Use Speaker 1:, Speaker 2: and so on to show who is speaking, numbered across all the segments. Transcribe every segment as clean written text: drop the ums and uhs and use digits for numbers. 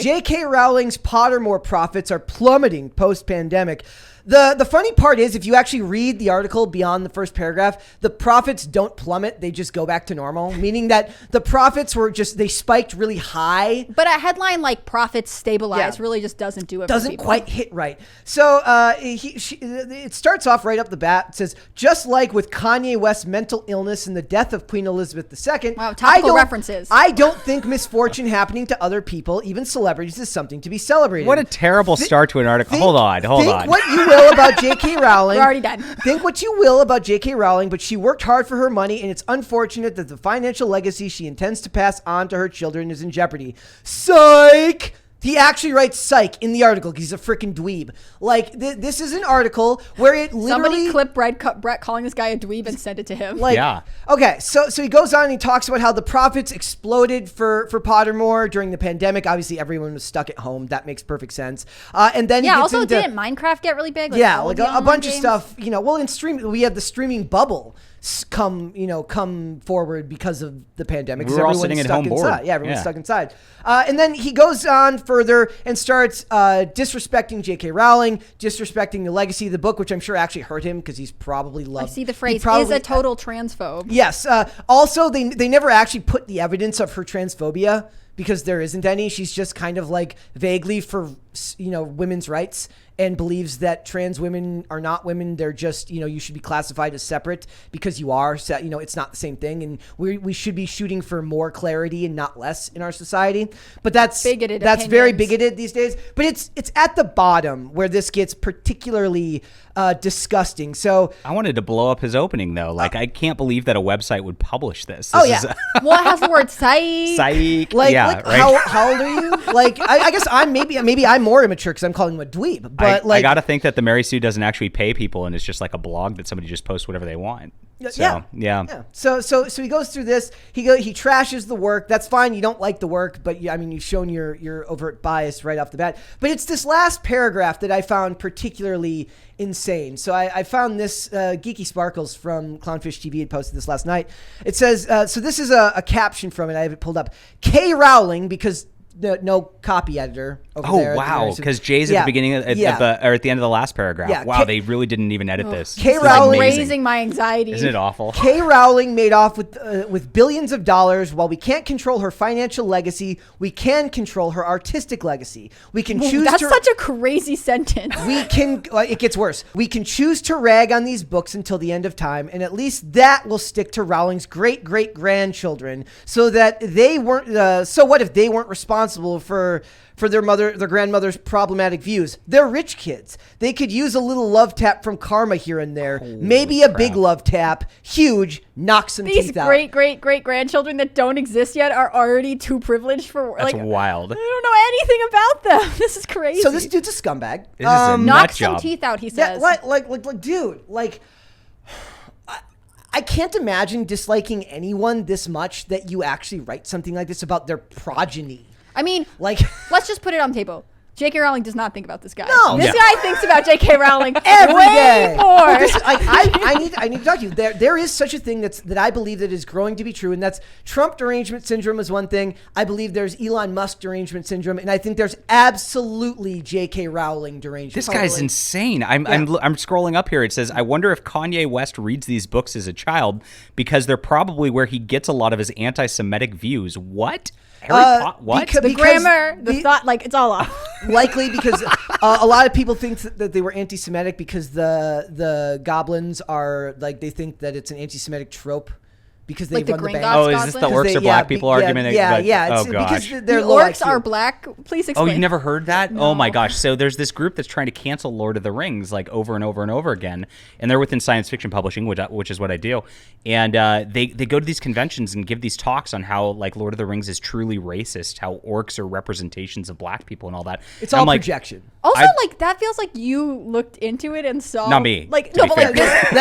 Speaker 1: J.K. Rowling's Pottermore profits are plummeting post-pandemic. The funny part is, if you actually read the article beyond the first paragraph, the profits don't plummet. They just go back to normal, meaning that the profits they spiked really high.
Speaker 2: But a headline like profits stabilize really just doesn't do it.
Speaker 1: Doesn't quite hit right. So it starts off right up the bat. It says, just like with Kanye West's mental illness and the death of Queen Elizabeth II.
Speaker 2: Wow, topical references.
Speaker 1: I don't think misfortune happening to other people, even celebrities, is something to be celebrated.
Speaker 3: What a terrible start to an article. Hold on.
Speaker 1: Think what you will about J.K. Rowling.
Speaker 2: We're already done.
Speaker 1: Think what you will about J.K. Rowling, but she worked hard for her money, and it's unfortunate that the financial legacy she intends to pass on to her children is in jeopardy. Psych! He actually writes psych in the article because he's a freaking dweeb. Like, this is an article where it literally...
Speaker 2: Somebody clip Brett calling this guy a dweeb and send it to him.
Speaker 1: Like, yeah. Okay, so he goes on and he talks about how the profits exploded for Pottermore during the pandemic. Obviously, everyone was stuck at home. That makes perfect sense. And then
Speaker 2: didn't Minecraft get really big?
Speaker 1: Like a bunch of stuff. Well, in streaming, we had the streaming bubble come forward because of the pandemic.
Speaker 3: We were all sitting at home bored.
Speaker 1: Yeah, everyone's stuck inside. And then he goes on further and starts disrespecting J.K. Rowling, disrespecting the legacy of the book, which I'm sure actually hurt him because he's probably loved.
Speaker 2: I see the phrase is a total transphobe.
Speaker 1: Yes. Also, they never actually put the evidence of her transphobia because there isn't any. She's just kind of like vaguely for women's rights and believes that trans women are not women. They're just, you should be classified as separate because you are, it's not the same thing. And we should be shooting for more clarity and not less in our society. But that's bigoted. That's very bigoted these days. But it's at the bottom where this gets particularly disgusting. So
Speaker 3: I wanted to blow up his opening though. Like, I can't believe that a website would publish this.
Speaker 2: Well, it has the word psych.
Speaker 3: Psych.
Speaker 1: Like,
Speaker 3: right?
Speaker 1: how old are you? Like, I guess I'm maybe I'm more immature because I'm calling him a dweeb. But
Speaker 3: I gotta think that the Mary Sue doesn't actually pay people and it's just like a blog that somebody just posts whatever they want. So, yeah. So he goes through this. He trashes the work. That's fine. You don't like the work, but you've shown your overt bias right off the bat. But it's this last paragraph that I found particularly insane. So I found this Geeky Sparkles from Clownfish TV had posted this last night. It says, so this is a caption from it. I have it pulled up. K. Rowling, because no copy editor over there. Oh, wow. Because Jay's at the beginning or at the end of the last paragraph. Yeah, wow, they really didn't even edit this.
Speaker 1: K. Rowling,
Speaker 2: raising my anxiety.
Speaker 3: Isn't it awful?
Speaker 1: K. Rowling made off with billions of dollars. While we can't control her financial legacy, we can control her artistic legacy. We can choose
Speaker 2: That's such a crazy sentence.
Speaker 1: It gets worse. We can choose to rag on these books until the end of time, and at least that will stick to Rowling's great-great-grandchildren, so that they weren't, so what if they weren't responsible for their grandmother's problematic views? They're rich kids. They could use a little love tap from karma here and there. Maybe a big love tap, huge, knock some teeth out.
Speaker 2: These great-great-great-grandchildren that don't exist yet are already too privileged for...
Speaker 3: That's wild.
Speaker 2: I don't know anything about them. This is crazy.
Speaker 1: So this dude's a scumbag.
Speaker 3: This is a
Speaker 2: knock
Speaker 3: nut
Speaker 2: some
Speaker 3: job.
Speaker 2: teeth out, he says.
Speaker 1: Yeah, dude, I can't imagine disliking anyone this much that you actually write something like this about their progeny.
Speaker 2: I mean, let's just put it on the table. J.K. Rowling does not think about this guy.
Speaker 1: No.
Speaker 2: This guy thinks about J.K. Rowling
Speaker 1: every
Speaker 2: day more.
Speaker 1: I need to talk to you. There is such a thing that I believe that is growing to be true, and that's Trump derangement syndrome is one thing. I believe there's Elon Musk derangement syndrome, and I think there's absolutely J.K. Rowling derangement.
Speaker 3: This guy's insane. I'm scrolling up here. It says, I wonder if Kanye West reads these books as a child because they're probably where he gets a lot of his anti-Semitic views. What? What?
Speaker 2: The grammar, the thought, it's all off.
Speaker 1: Likely because a lot of people think that they were anti-Semitic because the goblins are they think that it's an anti-Semitic trope because they run the bank.
Speaker 3: Oh, is this the orcs are black people argument?
Speaker 1: Yeah.
Speaker 3: Oh gosh.
Speaker 1: Because they're
Speaker 2: the
Speaker 1: low
Speaker 2: orcs
Speaker 1: IQ.
Speaker 2: are black. Please explain.
Speaker 3: Oh, you've never heard that?
Speaker 2: No.
Speaker 3: Oh my gosh. So there's this group that's trying to cancel Lord of the Rings over and over and over again, and they're within science fiction publishing, which is what I do. And they go to these conventions and give these talks on how Lord of the Rings is truly racist, how orcs are representations of black people and all that.
Speaker 1: It's all projection.
Speaker 2: Also, that feels like you looked into it and saw.
Speaker 3: Not me.
Speaker 1: That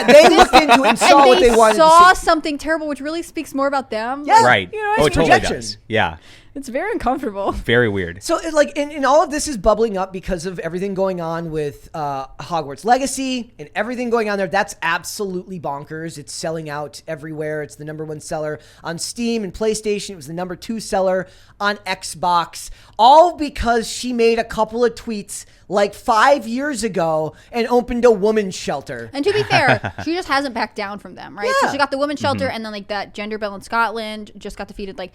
Speaker 1: they looked into it and saw what they wanted to see.
Speaker 2: Saw something terrible, which really speaks more about them.
Speaker 1: Yeah.
Speaker 3: Right.
Speaker 1: It's
Speaker 3: it totally
Speaker 1: projection.
Speaker 3: does. Yeah.
Speaker 2: It's very uncomfortable.
Speaker 3: Very weird.
Speaker 1: So, and all of this is bubbling up because of everything going on with Hogwarts Legacy and everything going on there. That's absolutely bonkers. It's selling out everywhere. It's the #1 seller on Steam and PlayStation. It was the #2 seller on Xbox. All because she made a couple of tweets like 5 years ago and opened a woman's shelter.
Speaker 2: And to be fair, she just hasn't backed down from them, right?
Speaker 1: Yeah.
Speaker 2: So she got the women's shelter, and then like that gender bill in Scotland just got defeated. Like,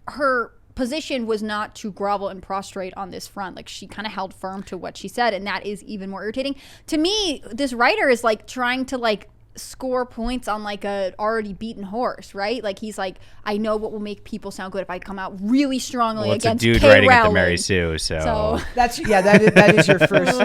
Speaker 2: her position was not to grovel and prostrate on this front. Like, she kind of held firm to what she said, and that is even more irritating to me. This writer is like trying to like score points on like a already beaten horse, right? Like, he's like, I know what will make people sound good if I come out really strongly
Speaker 3: Well, it's
Speaker 2: against
Speaker 3: a dude
Speaker 2: K.
Speaker 3: writing
Speaker 2: Rowling.
Speaker 3: at the Mary Sue, so.
Speaker 1: That is your first.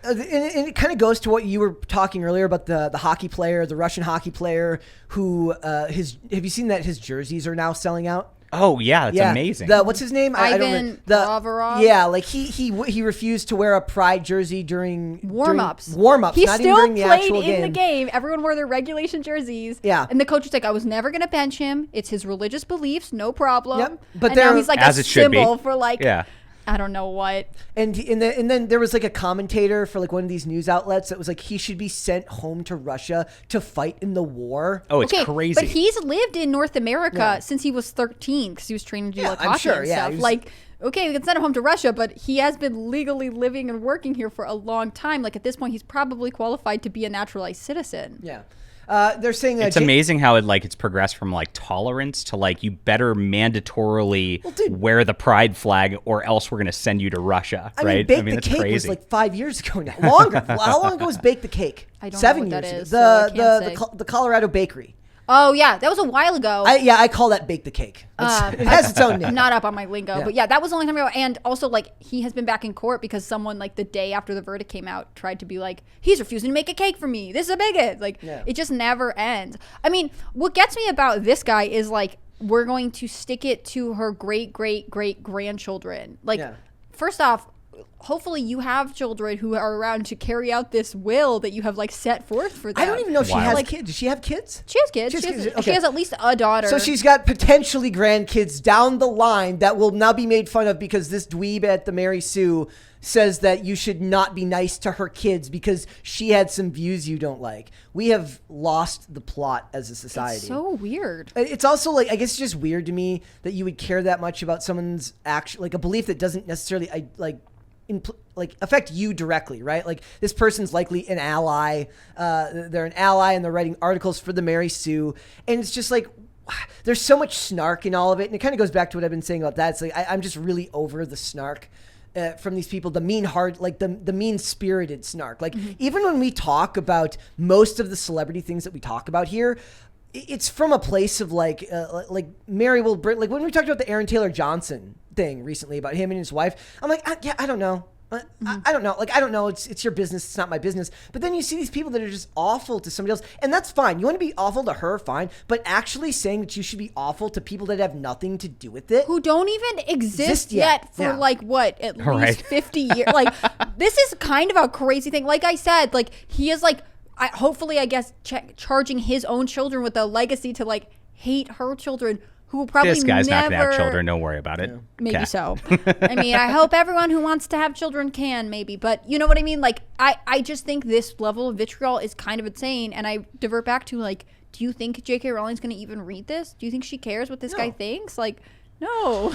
Speaker 1: And it kind of goes to what you were talking earlier about the hockey player, the Russian hockey player who have you seen that his jerseys are now selling out?
Speaker 3: Oh yeah, that's amazing.
Speaker 1: What's his name? I don't
Speaker 2: Ivan
Speaker 1: remember.
Speaker 2: Provorov?
Speaker 1: Yeah, like he refused to wear a pride jersey during
Speaker 2: warm-ups.
Speaker 1: Warm-ups.
Speaker 2: He
Speaker 1: not
Speaker 2: still
Speaker 1: even during the
Speaker 2: played
Speaker 1: actual
Speaker 2: in the game. Everyone wore their regulation jerseys.
Speaker 1: Yeah.
Speaker 2: And the coach was like, I was never going to bench him. It's his religious beliefs, no problem.
Speaker 1: Yep. But
Speaker 2: and now he's like
Speaker 3: as
Speaker 2: a
Speaker 3: it should be.
Speaker 2: symbol for like,
Speaker 3: Yeah.
Speaker 2: I don't know what.
Speaker 1: And then there was like a commentator for like one of these news outlets that was like he should be sent home to Russia to fight in the war.
Speaker 3: Oh, it's
Speaker 2: Okay,
Speaker 3: crazy.
Speaker 2: but he's lived in North America since he was 13 because he was training to do like
Speaker 1: I'm
Speaker 2: hockey
Speaker 1: sure,
Speaker 2: and
Speaker 1: yeah,
Speaker 2: stuff.
Speaker 1: he was-
Speaker 2: Like, okay, we can send him home to Russia, but he has been legally living and working here for a long time. Like, at this point, he's probably qualified to be a naturalized citizen.
Speaker 1: Yeah. They're saying
Speaker 3: It's amazing how it's progressed from like tolerance to like you better mandatorily wear the pride flag or else we're gonna send you to Russia,
Speaker 1: I
Speaker 3: right?
Speaker 1: mean, Bake
Speaker 3: I mean,
Speaker 1: the
Speaker 3: that's
Speaker 1: Cake
Speaker 3: crazy.
Speaker 1: was like 5 years ago now. Longer. How long ago was Bake the Cake?
Speaker 2: I don't know
Speaker 1: 7
Speaker 2: what that
Speaker 1: years
Speaker 2: is,
Speaker 1: ago.
Speaker 2: so I can't say.
Speaker 1: The Colorado Bakery.
Speaker 2: Oh, yeah, that was a while ago.
Speaker 1: I call that Bake the Cake. It has its own name.
Speaker 2: Not up on my lingo, but yeah, that was a long time ago. And also, like, he has been back in court because someone, like, the day after the verdict came out, tried to be like, he's refusing to make a cake for me. This is a bigot. Like, it just never ends. I mean, what gets me about this guy is, like, we're going to stick it to her great-great-great-grandchildren. Like, first off, hopefully you have children who are around to carry out this will that you have like set forth for them.
Speaker 1: I don't even know if she has
Speaker 3: Like,
Speaker 1: kids. Does she have kids?
Speaker 2: She has kids. She has at least a daughter.
Speaker 1: So she's got potentially grandkids down the line that will now be made fun of because this dweeb at the Mary Sue says that you should not be nice to her kids because she had some views you don't like. We have lost the plot as a society.
Speaker 2: It's so weird.
Speaker 1: It's also like, I guess it's just weird to me that you would care that much about someone's action, like a belief that doesn't necessarily affect you directly, right? Like, this person's likely an ally. They're an ally and they're writing articles for the Mary Sue. And it's just like, there's so much snark in all of it. And it kind of goes back to what I've been saying about that. It's like, I'm just really over the snark from these people, the mean heart, like the mean-spirited snark. Like, even when we talk about most of the celebrity things that we talk about here, it's from a place of like Mary will bring, like when we talked about the Aaron Taylor Johnson thing recently about him and his wife, I'm like, I don't know. I don't know. Like, I don't know. It's your business. It's not my business. But then you see these people that are just awful to somebody else. And that's fine. You want to be awful to her, fine. But actually saying that you should be awful to people that have nothing to do with it.
Speaker 2: Who don't even exist yet for like what, at least 50 years. Like, this is kind of a crazy thing. Like I said, like, he is like, hopefully, I guess, charging his own children with a legacy to like hate her children. Who will probably
Speaker 3: this guy's
Speaker 2: never,
Speaker 3: not gonna have children. Don't worry about it.
Speaker 2: Maybe so. I mean, I hope everyone who wants to have children can, maybe. But you know what I mean? Like, I just think this level of vitriol is kind of insane. And I divert back to, like, do you think J.K. Rowling's going to even read this? Do you think she cares what this guy thinks? Like, no.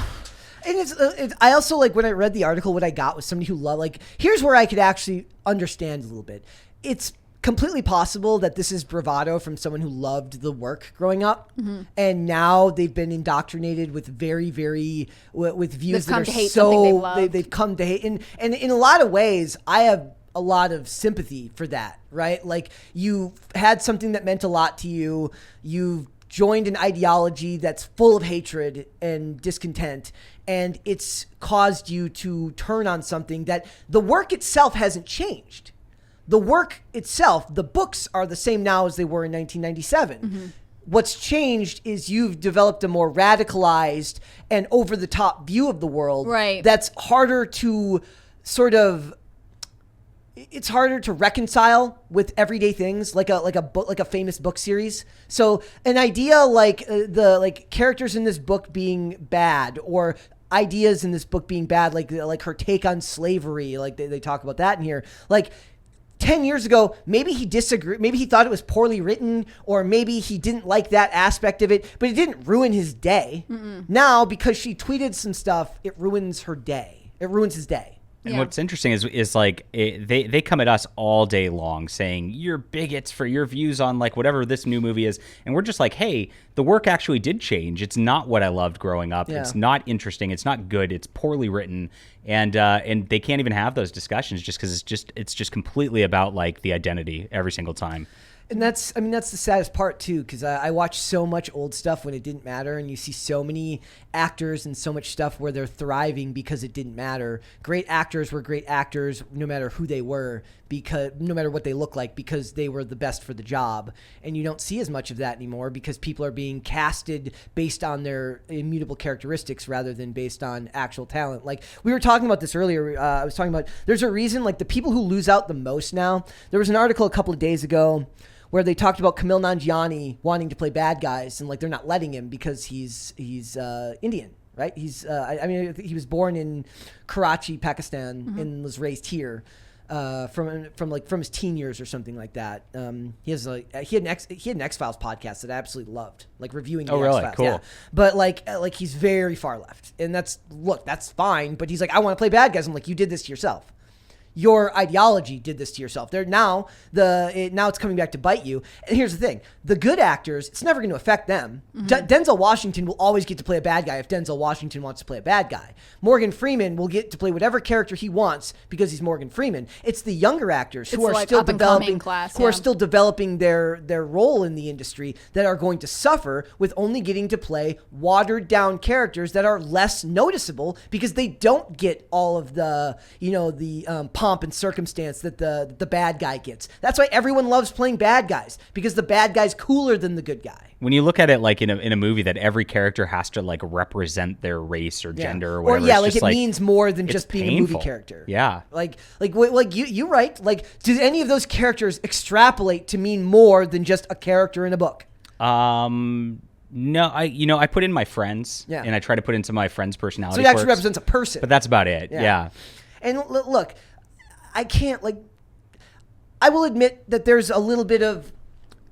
Speaker 1: And it's I also, like, when I read the article, what I got was somebody who loved, like, here's where I could actually understand a little bit. It's completely possible that this is bravado from someone who loved the work growing up, and now they've been indoctrinated with very, very with views that are so they've come to hate. And in a lot of ways, I have a lot of sympathy for that. Right, like, you had something that meant a lot to you. You've joined an ideology that's full of hatred and discontent, and it's caused you to turn on something that the work itself hasn't changed. The work itself, the books are the same now as they were in 1997. What's changed is you've developed a more radicalized and over-the-top view of the world.
Speaker 2: Right.
Speaker 1: That's harder to sort of it's harder to reconcile with everyday things like a book, like a famous book series. So an idea like the characters in this book being bad, or ideas in this book being bad, like her take on slavery, like they talk about that in here. Like 10 years ago, maybe he disagreed, maybe he thought it was poorly written, or maybe he didn't like that aspect of it, but it didn't ruin his day. Now, because she tweeted some stuff, it ruins her day. It ruins his day.
Speaker 3: And what's interesting is like they come at us all day long saying you're bigots for your views on like whatever this new movie is, and we're just like, hey, the work actually did change. It's not what I loved growing up. Yeah. It's not interesting. It's not good. It's poorly written, and they can't even have those discussions just because it's just completely about like the identity every single time.
Speaker 1: And that's the saddest part too, because I watched so much old stuff when it didn't matter, and you see so many actors and so much stuff where they're thriving because it didn't matter. Great actors were great actors no matter who they were, because no matter what they look like, because they were the best for the job. And you don't see as much of that anymore because people are being casted based on their immutable characteristics rather than based on actual talent. Like we were talking about this earlier. I was talking about there's a reason like the people who lose out the most now. There was an article a couple of days ago where they talked about Kumail Nanjiani wanting to play bad guys, and like they're not letting him because he's Indian, right? He's he was born in Karachi, Pakistan, and was raised here from his teen years or something like that. He had an X-Files podcast that I absolutely loved, like reviewing the X-Files.
Speaker 3: Cool.
Speaker 1: Yeah. But like he's very far left, and that's fine. But he's like, I want to play bad guys. I'm like, you did this to yourself. Your ideology did this to yourself. Now it's coming back to bite you. And here's the thing: the good actors, it's never going to affect them. Denzel Washington will always get to play a bad guy if Denzel Washington wants to play a bad guy. Morgan Freeman will get to play whatever character he wants because he's Morgan Freeman. It's the younger actors who are still developing their role in the industry that are going to suffer with only getting to play watered down characters that are less noticeable because they don't get all of the pomp and circumstance that the bad guy gets. That's why everyone loves playing bad guys, because the bad guy's cooler than the good guy.
Speaker 3: When you look at it like in a movie that every character has to like represent their race or gender or whatever,
Speaker 1: it means more than just being a movie character.
Speaker 3: Yeah,
Speaker 1: like you right. Like, do any of those characters extrapolate to mean more than just a character in a book?
Speaker 3: No, I put in my friends, and I try to put into my friends' personality.
Speaker 1: So it actually represents a person,
Speaker 3: but that's about it. Yeah.
Speaker 1: And look, I can't I will admit that there's a little bit of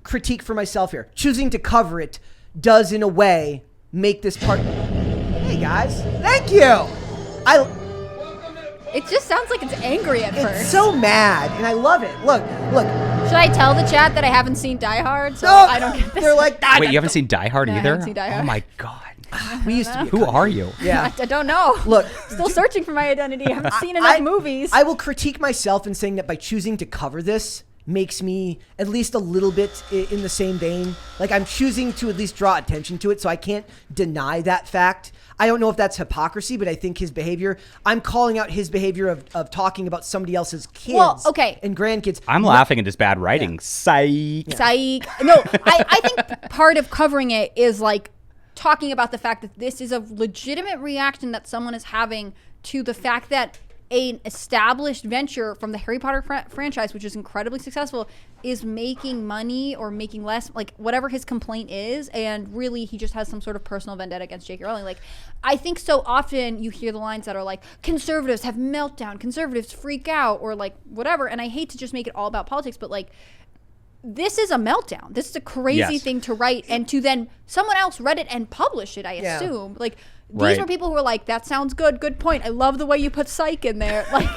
Speaker 1: critique for myself here. Choosing to cover it does, in a way, make this part. Hey guys, thank you.
Speaker 2: It just sounds like it's angry at first.
Speaker 1: It's so mad, and I love it. Look.
Speaker 2: Should I tell the chat that I haven't seen Die Hard? So I don't get this.
Speaker 1: They're like,
Speaker 3: wait, you haven't seen Die Hard either?
Speaker 2: I haven't seen Die Hard.
Speaker 3: Oh my god.
Speaker 1: We used to be.
Speaker 3: Who are you?
Speaker 1: Yeah,
Speaker 2: I don't know.
Speaker 1: Look,
Speaker 2: still searching for my identity. I haven't seen enough movies.
Speaker 1: I will critique myself in saying that by choosing to cover this makes me at least a little bit in the same vein. Like, I'm choosing to at least draw attention to it, so I can't deny that fact. I don't know if that's hypocrisy, but I think his behavior, I'm calling out his behavior of talking about somebody else's kids and grandkids.
Speaker 3: I'm laughing at this bad writing. Yeah.
Speaker 2: Psych. No, I think part of covering it is like talking about the fact that this is a legitimate reaction that someone is having to the fact that an established venture from the Harry Potter franchise, which is incredibly successful, is making money or making less, like whatever his complaint is, and really he just has some sort of personal vendetta against J.K. Rowling. Like, I think so often you hear the lines that are like, conservatives have meltdown, conservatives freak out, or like whatever, and I hate to just make it all about politics, but like, this is a meltdown. This is a crazy thing to write, and to then someone else read it and publish it, I assume. Like, these were people who were like, that sounds good. Good point. I love the way you put psych in there. Like,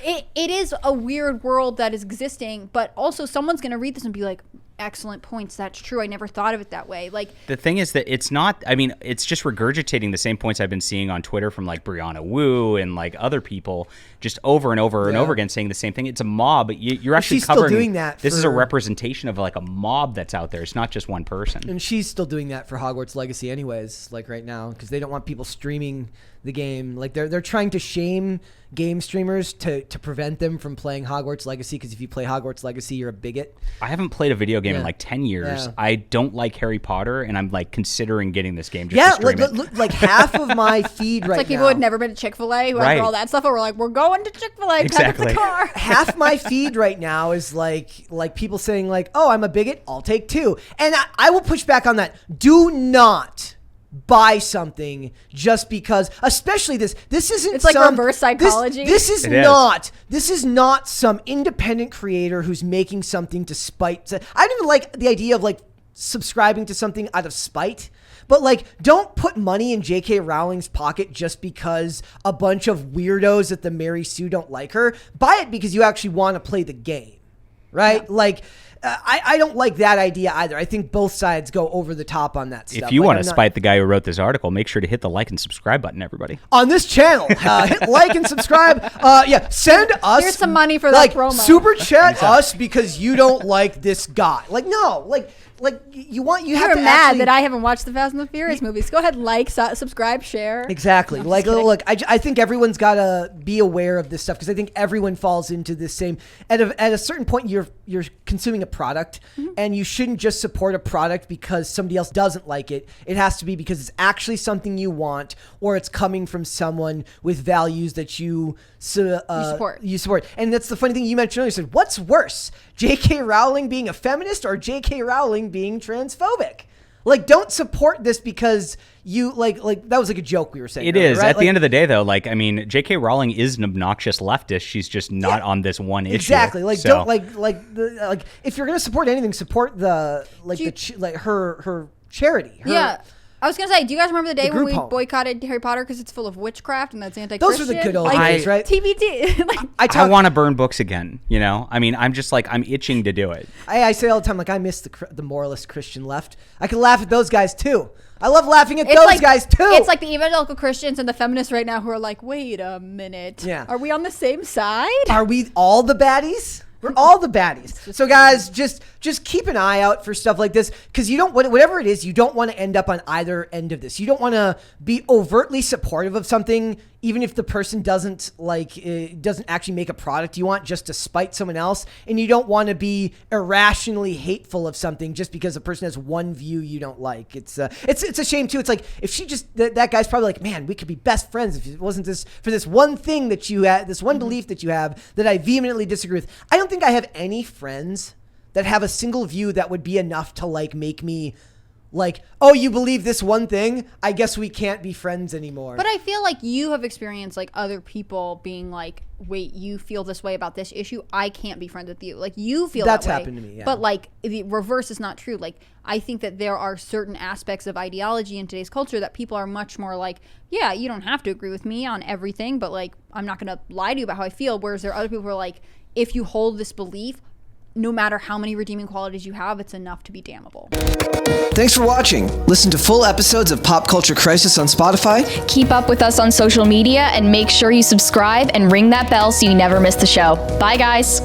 Speaker 2: it is a weird world that is existing, but also someone's going to read this and be like, excellent points. That's true. I never thought of it that way. Like,
Speaker 3: the thing is that it's not, I mean, it's just regurgitating the same points I've been seeing on Twitter from like Brianna Wu and like other people just over and over and over again saying the same thing. It's a mob. You're actually covering,
Speaker 1: still doing that.
Speaker 3: This is a representation of like a mob that's out there. It's not just one person.
Speaker 1: And she's still doing that for Hogwarts Legacy anyways, like right now, because they don't want people streaming the game. Like they're trying to shame game streamers to prevent them from playing Hogwarts Legacy, because if you play Hogwarts Legacy, you're a bigot.
Speaker 3: I haven't played a video game in like 10 years. Yeah. I don't like Harry Potter, and I'm like considering getting this game just to stream it.
Speaker 1: Like half of my feed right now.
Speaker 2: It's like people who had never been to Chick-fil-A, who after all that stuff, were like, we're going to Chick-fil-A,
Speaker 3: exactly.
Speaker 2: pack up the car.
Speaker 1: Half my feed right now is like people saying like, oh, I'm a bigot, I'll take 2. And I will push back on that. Do not buy something just because, especially this isn't,
Speaker 2: it's like reverse psychology.
Speaker 1: This is not some independent creator who's making something to spite. I don't even like the idea of like subscribing to something out of spite, but like, don't put money in J.K. Rowling's pocket just because a bunch of weirdos at the Mary Sue don't like her. Buy it because you actually want to play the game, right? Yeah. Like, I don't like that idea either. I think both sides go over the top on that stuff.
Speaker 3: If you want to spite the guy who wrote this article, make sure to hit the like and subscribe button, everybody.
Speaker 1: On this channel, hit like and subscribe. Send us.
Speaker 2: Here's some money for that promo.
Speaker 1: Super chat us because you don't like this guy. Like, no, like you have
Speaker 2: You're
Speaker 1: to
Speaker 2: mad
Speaker 1: actually,
Speaker 2: that I haven't watched the Fast and the Furious movies. Go ahead, like, subscribe, share.
Speaker 1: Exactly. No, look, I think everyone's got to be aware of this stuff, because I think everyone falls into this same. At a certain point, you're consuming a product, and you shouldn't just support a product because somebody else doesn't like it. It has to be because it's actually something you want, or it's coming from someone with values that you support. And that's the funny thing you mentioned earlier. You said, what's worse, J.K. Rowling being a feminist or J.K. Rowling being transphobic? Like, don't support this because you like that was like a joke we were saying.
Speaker 3: It earlier, is. Right? At the end of the day, though, like, I mean, J.K. Rowling is an obnoxious leftist. She's just not on this one issue.
Speaker 1: Exactly. Like, don't if you're gonna support anything, support her charity.
Speaker 2: Yeah. I was going to say, do you guys remember the day when we boycotted Harry Potter because it's full of witchcraft and that's anti-Christian?
Speaker 1: Those were the good old days, right?
Speaker 2: TBT.
Speaker 3: I want to burn books again, you know? I mean, I'm just like, I'm itching to do it.
Speaker 1: I say all the time, like, I miss the moralist Christian left. I can laugh at those guys, too. I love laughing at those guys, too.
Speaker 2: It's like the evangelical Christians and the feminists right now who are like, wait a minute.
Speaker 1: Yeah.
Speaker 2: Are we on the same side?
Speaker 1: Are we all the baddies? We're all the baddies. So guys, just keep an eye out for stuff like this, because you don't, whatever it is, you don't want to end up on either end of this. You don't want to be overtly supportive of something, even if the person doesn't actually make a product you want, just to spite someone else. And you don't want to be irrationally hateful of something just because a person has one view you don't like. It's a shame too. It's like, if she just, that guy's probably like, man, we could be best friends if it wasn't for this one thing that you had, this one belief that you have that I vehemently disagree with. I don't think I have any friends that have a single view that would be enough to like make me like, oh, you believe this one thing, I guess we can't be friends anymore.
Speaker 2: But I feel like you have experienced like other people being like, wait, you feel this way about this issue, I can't be friends with you. Like, you feel
Speaker 1: that's
Speaker 2: that way.
Speaker 1: happened to me, yeah.
Speaker 2: But like the reverse is not true. Like, I think that there are certain aspects of ideology in today's culture that people are much more like, yeah, you don't have to agree with me on everything, but like, I'm not gonna lie to you about how I feel. Whereas there are other people who are like, if you hold this belief, no matter how many redeeming qualities you have, it's enough to be damnable.
Speaker 1: Thanks for watching. Listen to full episodes of Pop Culture Crisis on Spotify.
Speaker 4: Keep up with us on social media and make sure you subscribe and ring that bell so you never miss the show. Bye, guys.